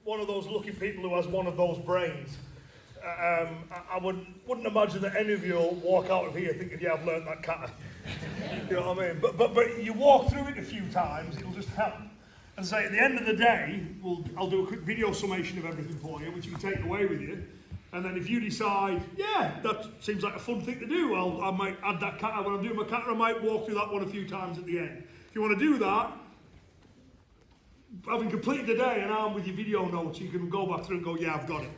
one of those lucky people who has one of those brains. I wouldn't imagine that any of you will walk out of here thinking, yeah, I've learnt that kata. You know what I mean? But you walk through it a few times, it'll just help. And say at the end of the day, I'll do a quick video summation of everything for you, which you can take away with you. And then if you decide, yeah, that seems like a fun thing to do, I might add that kata. When I'm doing my kata, I might walk through that one a few times at the end. If you want to do that, having completed the day and armed with your video notes, you can go back through and go, yeah, I've got it.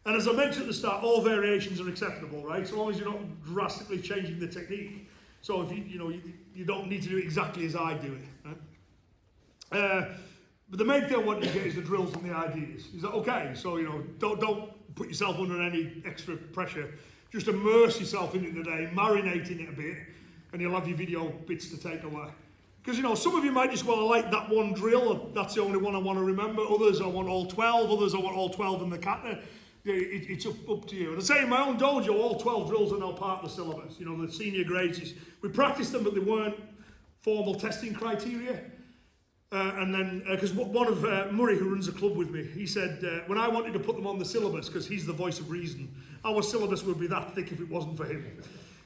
And as I mentioned at the start, all variations are acceptable, right? So long as you're not drastically changing the technique. So if you don't need to do it exactly as I do it, right? But the main thing I want you to get is the drills and the ideas. Is that okay? So don't put yourself under any extra pressure. Just immerse yourself in it today, marinate in it a bit, and you'll have your video bits to take away. Because some of you might just, well, I like that one drill, that's the only one I want to remember. Others I want all 12, others I want all 12 in the kata. It's up to you. And I say in my own dojo, all 12 drills are now part of the syllabus. The senior grades, we practiced them, but they weren't formal testing criteria. And then, because one of Murray, who runs a club with me, he said, when I wanted to put them on the syllabus, because he's the voice of reason, our syllabus would be that thick if it wasn't for him.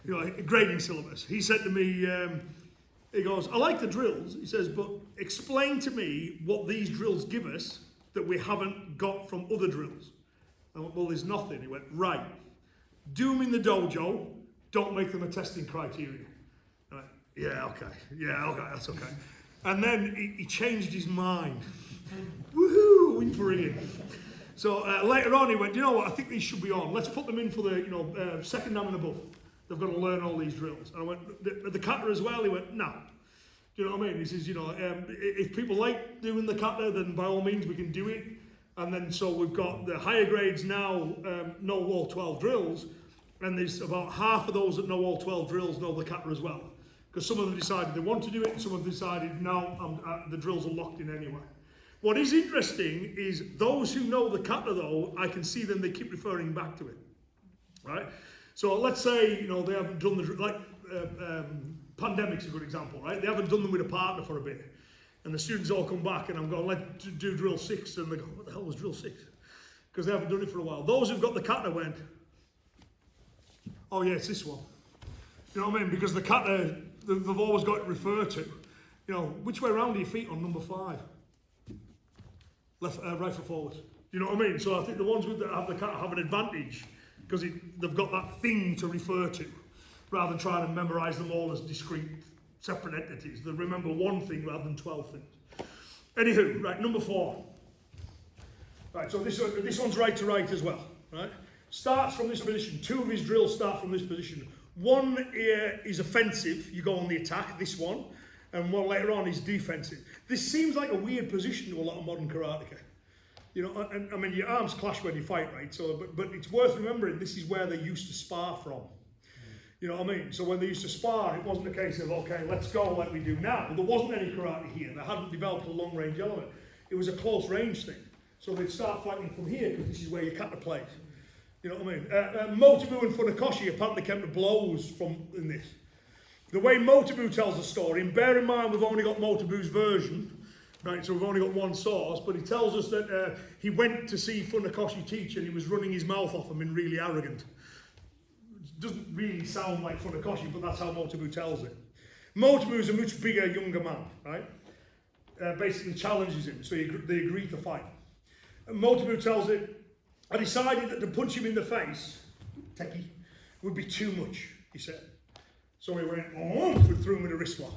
A grading syllabus. He said to me, he goes, I like the drills. He says, but explain to me what these drills give us that we haven't got from other drills. I went, well, there's nothing. He went, right. Do them in the dojo. Don't make them a testing criteria. I went, yeah, okay, that's okay. And then he changed his mind. Woohoo, win for Ian. So later on he went, you know what, I think these should be on. Let's put them in for the second dan and above. They've got to learn all these drills. And I went, the kata as well? He went, no. Do you know what I mean? He says, if people like doing the kata, then by all means we can do it. And then so we've got the higher grades now know all 12 drills. And there's about half of those that know all 12 drills know the kata as well. Because some of them decided they want to do it, and some have decided, no, the drills are locked in anyway. What is interesting is those who know the kata, though, I can see them, they keep referring back to it, right? So let's say, they haven't done pandemic's a good example, right? They haven't done them with a partner for a bit. And the students all come back, and I'm going, let's do drill 6, and they go, what the hell was drill 6? Because they haven't done it for a while. Those who've got the kata went, oh yeah, it's this one. You know what I mean? Because the kata, they've always got it referred to. Which way around are your feet on number 5? Left, right foot forward. You know what I mean? So I think the ones that have the kata have an advantage because they've got that thing to refer to, rather than trying to memorise them all as discrete, separate entities. They remember one thing rather than 12 things. Anywho, right, number 4. Right, so this one's right to right as well, right? Starts from this position. 2 of his drills start from this position. One is offensive, you go on the attack, this one, and one later on is defensive. This seems like a weird position to a lot of modern karateka. And I mean, your arms clash when you fight, right? So, but it's worth remembering this is where they used to spar from. You know what I mean? So when they used to spar, it wasn't a case of, okay, let's go like we do now. There wasn't any karate here. They hadn't developed a long range element. It was a close range thing. So they'd start fighting from here because this is where your kata plays. You know what I mean? Motobu and Funakoshi apparently came to blows in this. The way Motobu tells the story, and bear in mind we've only got Motobu's version, right? So we've only got one source, but he tells us that he went to see Funakoshi teach and he was running his mouth off him and really arrogant. It doesn't really sound like Funakoshi, but that's how Motobu tells it. Motobu's a much bigger, younger man, right? Basically challenges him, so they agree to fight. And Motobu tells it, I decided that to punch him in the face, techie, would be too much, he said. So he went, and threw him in a wrist lock.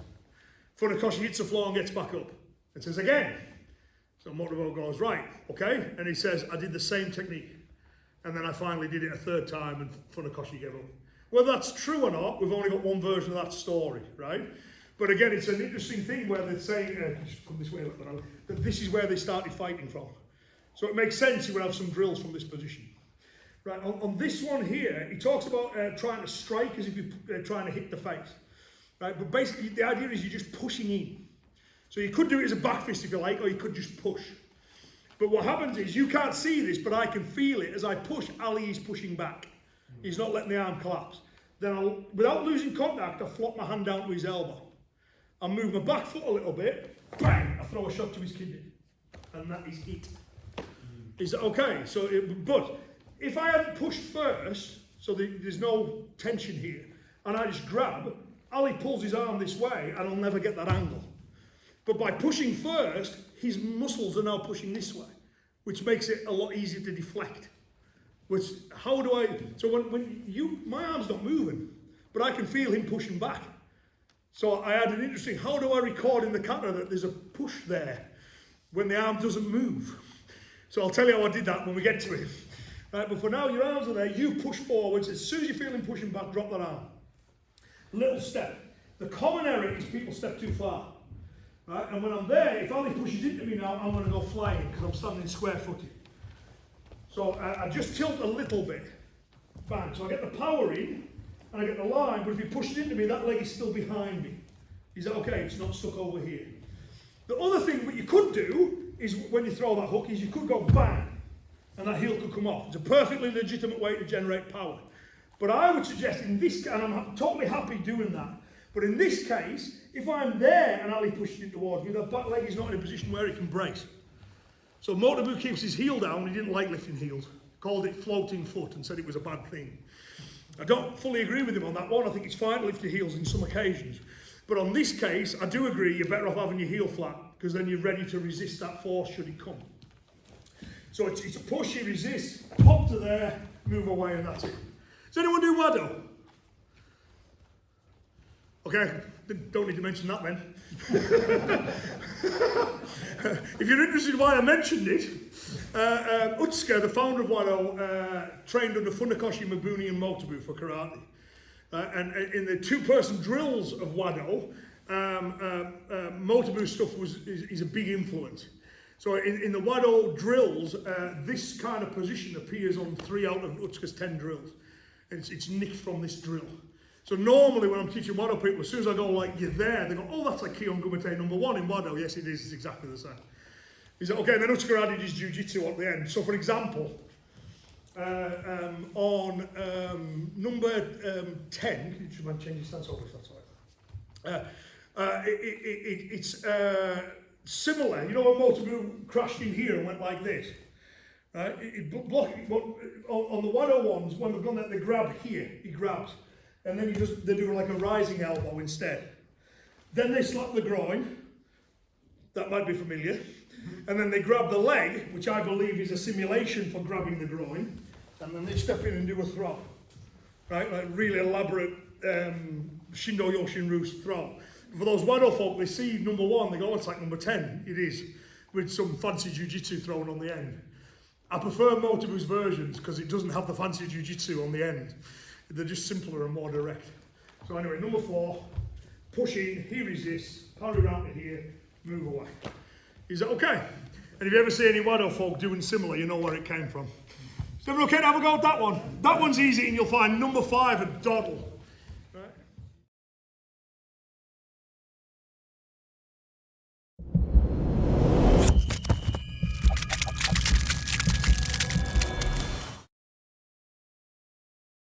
Funakoshi hits the floor and gets back up and says again. So Motobu goes, right, okay. And he says, I did the same technique. And then I finally did it a 3rd time and Funakoshi gave up. Whether that's true or not, we've only got one version of that story, right? But again, it's an interesting thing where they're saying, just come this way, that this is where they started fighting from. So it makes sense you would have some drills from this position. Right, on this one here, he talks about trying to strike as if you're trying to hit the face. Right, but basically the idea is you're just pushing in. So you could do it as a back fist if you like, or you could just push. But what happens is, you can't see this, but I can feel it. As I push, Ali is pushing back. He's not letting the arm collapse. Then without losing contact, I flop my hand down to his elbow. I move my back foot a little bit, bang, I throw a shot to his kidney. And that is it. Is that okay? So, but if I hadn't pushed first, so there's no tension here, and I just grab, Ali pulls his arm this way, and I'll never get that angle. But by pushing first, his muscles are now pushing this way, which makes it a lot easier to deflect. Which, how do I, so my arm's not moving, but I can feel him pushing back. So I had an interesting, how do I record in the kata that there's a push there when the arm doesn't move? So I'll tell you how I did that when we get to it. Right, but for now, your arms are there, you push forwards, as soon as you feel him pushing back, drop that arm. Little step. The common error is people step too far. Right, and when I'm there, if Ali pushes into me now, I'm going to go flying because I'm standing square-footed. So I just tilt a little bit. Bang, so I get the power in, and I get the line, but if he pushes into me, that leg is still behind me. Is that okay? It's not stuck over here. The other thing what you could do is when you throw that hook is you could go bang, and that heel could come off. It's a perfectly legitimate way to generate power. But I would suggest in this, and I'm totally happy doing that, but in this case, if I'm there and Ali pushes it towards me, that back leg is not in a position where it can brace. So Motobu keeps his heel down, he didn't like lifting heels. Called it floating foot and said it was a bad thing. I don't fully agree with him on that one. I think it's fine to lift your heels in some occasions. But on this case, I do agree you're better off having your heel flat because then you're ready to resist that force should it come. So it's a push, you resist, pop to there, move away, and that's it. Does anyone do Wado? Okay, don't need to mention that then. If you're interested why I mentioned it, Utsuka, the founder of Wado, trained under Funakoshi, Mabuni and Motobu for karate. And in the two-person drills of Wado, Motobu's stuff is a big influence. So in the Wado drills, this kind of position appears on 3 out of Utsuka's 10 drills. And it's nicked from this drill. So normally when I'm teaching Wado people, as soon as I go like, you're there, they go, oh, that's like Kihon Gumite number 1 in Wado. Yes, it is. It's exactly the same. He said, okay, and then Utsuka added his jiu-jitsu at the end. So for example, on number 10, you should mind changing stance over if that's all right. It's similar. You know when Motobu crashed in here and went like this? Right? On the Wado ones, when they've done that, they grab here, he grabs. And then they do like a rising elbow instead. Then they slap the groin. That might be familiar. And then they grab the leg, which I believe is a simulation for grabbing the groin. And then they step in and do a throw. Right? Like really elaborate Shindo Yoshinru throw. For those Wado folk, they see number 1, they go, oh, it's like number 10. It is. With some fancy jiu-jitsu thrown on the end. I prefer Motobu's versions because it doesn't have the fancy jiu-jitsu on the end. They're just simpler and more direct. So anyway, number 4, push in, he resists, parry around to here, move away. Is that okay? And if you ever see any Wado folk doing similar, you know where it came from. Is everyone okay to have a go at that one? That one's easy and you'll find number 5 a doddle.